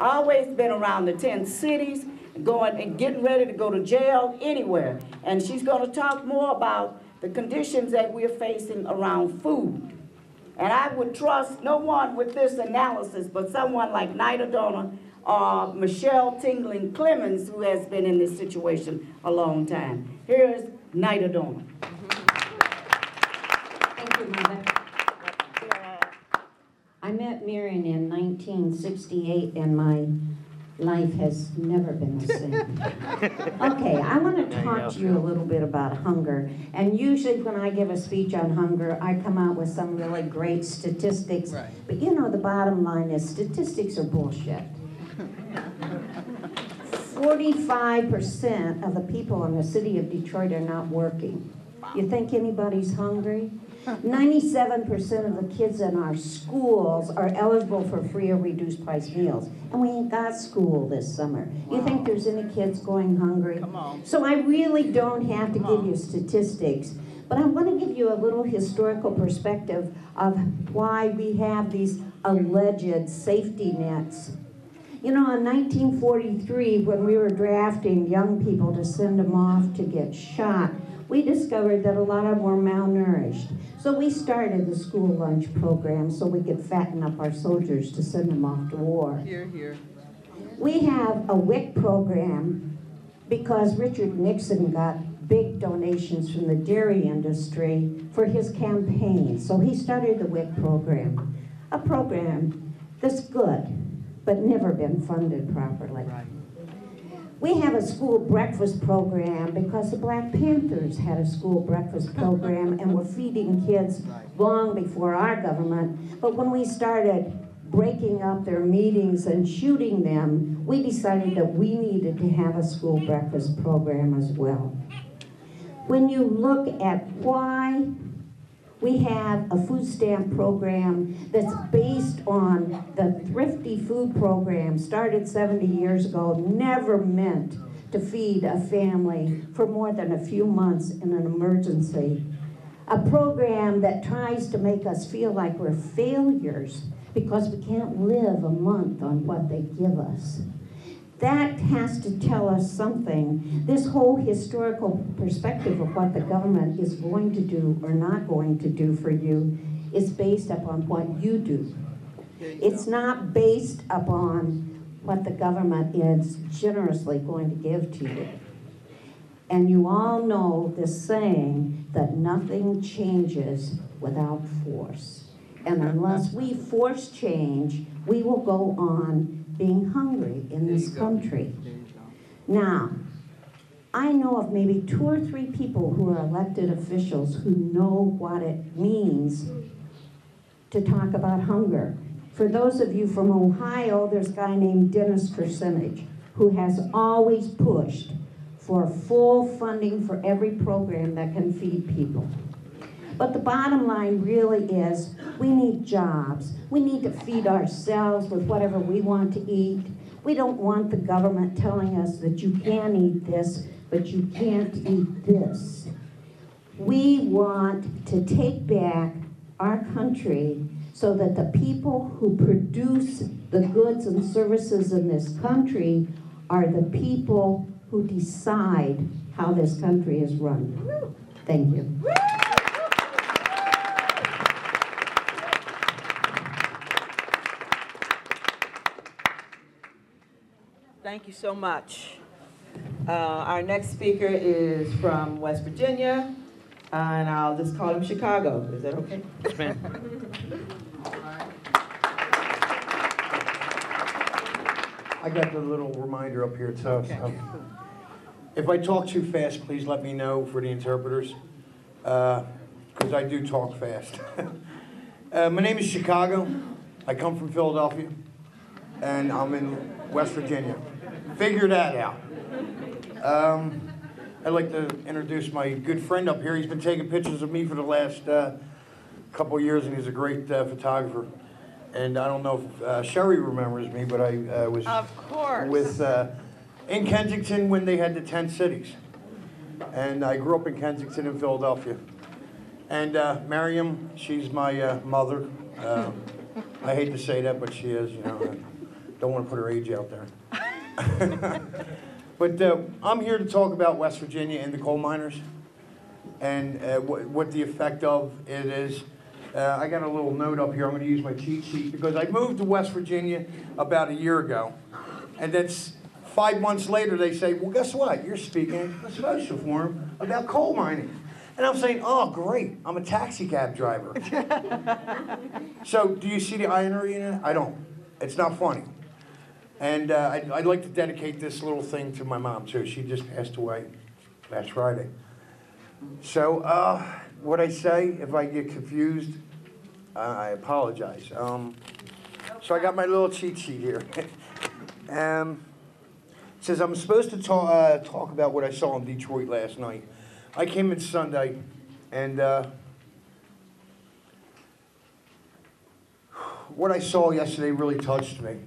Always been around the 10 cities, going and getting ready to go to jail anywhere. And she's going to talk more about the conditions that we're facing around food. And I would trust no one with this analysis but someone like Nida Dona or Michelle Tingling Clemens, who has been in this situation a long time. Here's Nida Dona. Thank you, Mother. I met Marion in 1968, and my life has never been the same. Okay, I want to talk to you a little bit about hunger. And usually when I give a speech on hunger, I come out with some really great statistics. Right. But you know, the bottom line is statistics are bullshit. 45% of the people in the city of Detroit are not working. You think anybody's hungry? 97% of the kids in our schools are eligible for free or reduced price meals. And we ain't got school this summer. Wow. You think there's any kids going hungry? Come on. So I really don't have to give you statistics, but I want to give you a little historical perspective of why we have these alleged safety nets. You know, in 1943, when we were drafting young people to send them off to get shot, we discovered that a lot of them were malnourished. So we started the school lunch program so we could fatten up our soldiers to send them off to war. Hear, hear. We have a WIC program because Richard Nixon got big donations from the dairy industry for his campaign. So he started the WIC program, a program that's good, but never been funded properly. Right. We have a school breakfast program because the Black Panthers had a school breakfast program and were feeding kids long before our government. But when we started breaking up their meetings and shooting them, we decided that we needed to have a school breakfast program as well. When you look at why we have a food stamp program that's based on the thrifty food program started 70 years ago, never meant to feed a family for more than a few months in an emergency. A program that tries to make us feel like we're failures because we can't live a month on what they give us. That has to tell us something. This whole historical perspective of what the government is going to do or not going to do for you is based upon what you do. It's not based upon what the government is generously going to give to you. And you all know this saying that nothing changes without force. And unless we force change, we will go on being hungry in this country. Now, I know of maybe 2 or 3 people who are elected officials who know what it means to talk about hunger. For those of you from Ohio, there's a guy named Dennis Kucinich who has always pushed for full funding for every program that can feed people. But the bottom line really is we need jobs. We need to feed ourselves with whatever we want to eat. We don't want the government telling us that you can eat this, but you can't eat this. We want to take back our country so that the people who produce the goods and services in this country are the people who decide how this country is run. Thank you. Thank you so much. Our next speaker is from West Virginia, and I'll just call him Chicago. Is that okay? Yes, ma'am. I got the little reminder up here, so if I talk too fast, please let me know for the interpreters, because I do talk fast. My name is Chicago. I come from Philadelphia, and I'm in West Virginia. Figure that out. I'd like to introduce my good friend up here. He's been taking pictures of me for the last couple of years, and he's a great photographer. And I don't know if Sherry remembers me, but I was with in Kensington when they had the 10 cities. And I grew up in Kensington and Philadelphia. And Miriam, she's my mother. I hate to say that, but she is, you know. Don't want to put her age out there. But I'm here to talk about West Virginia and the coal miners and what the effect of it is. I got a little note up here. I'm going to use my cheat sheet because I moved to West Virginia about a year ago. And then 5 months later, they say, well, guess what? You're speaking at a social forum about coal mining. And I'm saying, oh, great. I'm a taxi cab driver. So do you see the irony in it? I don't. It's not funny. And I'd like to dedicate this little thing to my mom, too. She just passed away last Friday. So what I say, if I get confused, I apologize. So I got my little cheat sheet here. It says I'm supposed to talk about what I saw in Detroit last night. I came in Sunday, and what I saw yesterday really touched me.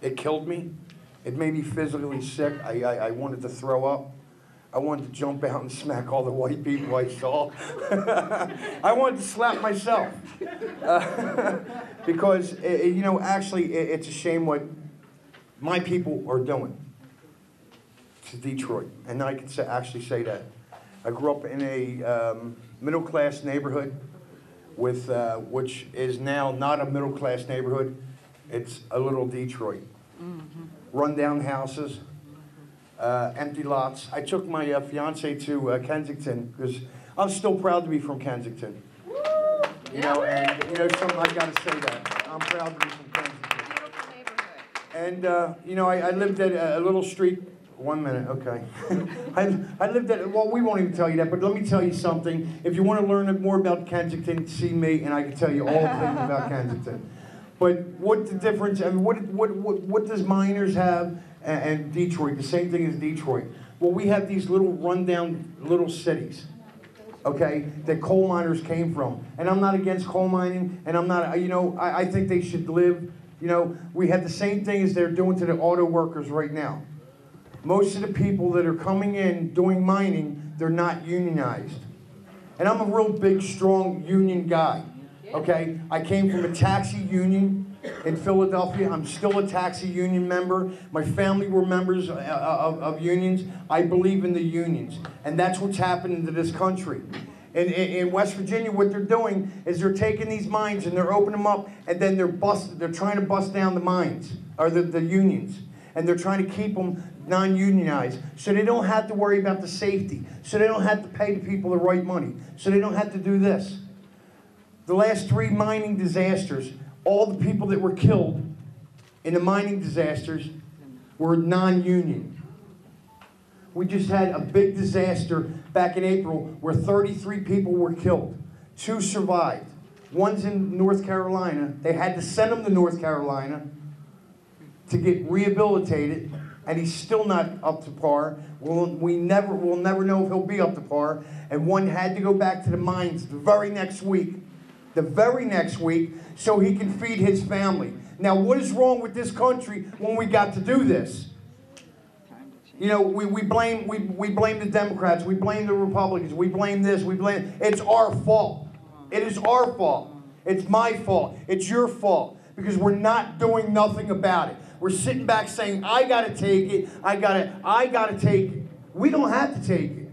It killed me. It made me physically sick. I wanted to throw up. I wanted to jump out and smack all the white people I saw. I wanted to slap myself. Because, you know, actually, it's a shame what my people are doing to Detroit. And I can actually say that. I grew up in a middle-class neighborhood, with which is now not a middle-class neighborhood. It's a little Detroit. Run-down houses, empty lots. I took my fiance to Kensington because I'm still proud to be from Kensington. You know, and you know, I gotta say that. I'm proud to be from Kensington. And you know, I lived at a little street. 1 minute, okay. I lived at, well, we won't even tell you that, but let me tell you something. If you want to learn more about Kensington, see me, and I can tell you all the things about Kensington. But what the difference, I mean, what does miners have and Detroit, the same thing as Detroit? Well, we have these little rundown little cities, okay, that coal miners came from. And I'm not against coal mining, and I'm not, you know, I think they should live, you know, we have the same thing as they're doing to the auto workers right now. Most of the people that are coming in doing mining, they're not unionized. And I'm a real big, strong union guy, okay? I came from a taxi union in Philadelphia. I'm still a taxi union member. My family were members of unions. I believe in the unions. And that's what's happening to this country. In West Virginia, what they're doing is they're taking these mines and they're opening them up, and then they're trying to bust down the mines, or the unions. And they're trying to keep them non-unionized, so they don't have to worry about the safety, so they don't have to pay the people the right money, so they don't have to do this. The last 3 mining disasters, all the people that were killed in the mining disasters were non-union. We just had a big disaster back in April where 33 people were killed. 2 survived. One's in North Carolina. They had to send him to North Carolina to get rehabilitated, and he's still not up to par. We'll never know if he'll be up to par. And one had to go back to the mines the very next week, so he can feed his family. Now, what is wrong with this country when we got to do this? You know, we blame the Democrats, we blame the Republicans, we blame this, it's our fault. It is our fault. It's my fault. It's your fault. Because we're not doing nothing about it. We're sitting back saying, I gotta take it, I gotta take it. We don't have to take it.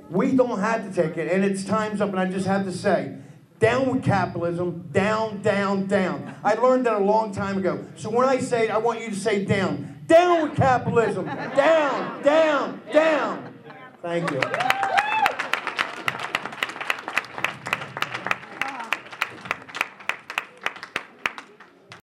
We don't have to take it, and it's time's up, and I just have to say, down with capitalism, down, down, down. I learned that a long time ago. So when I say it, I want you to say down. Down with capitalism, down, down, down. Thank you.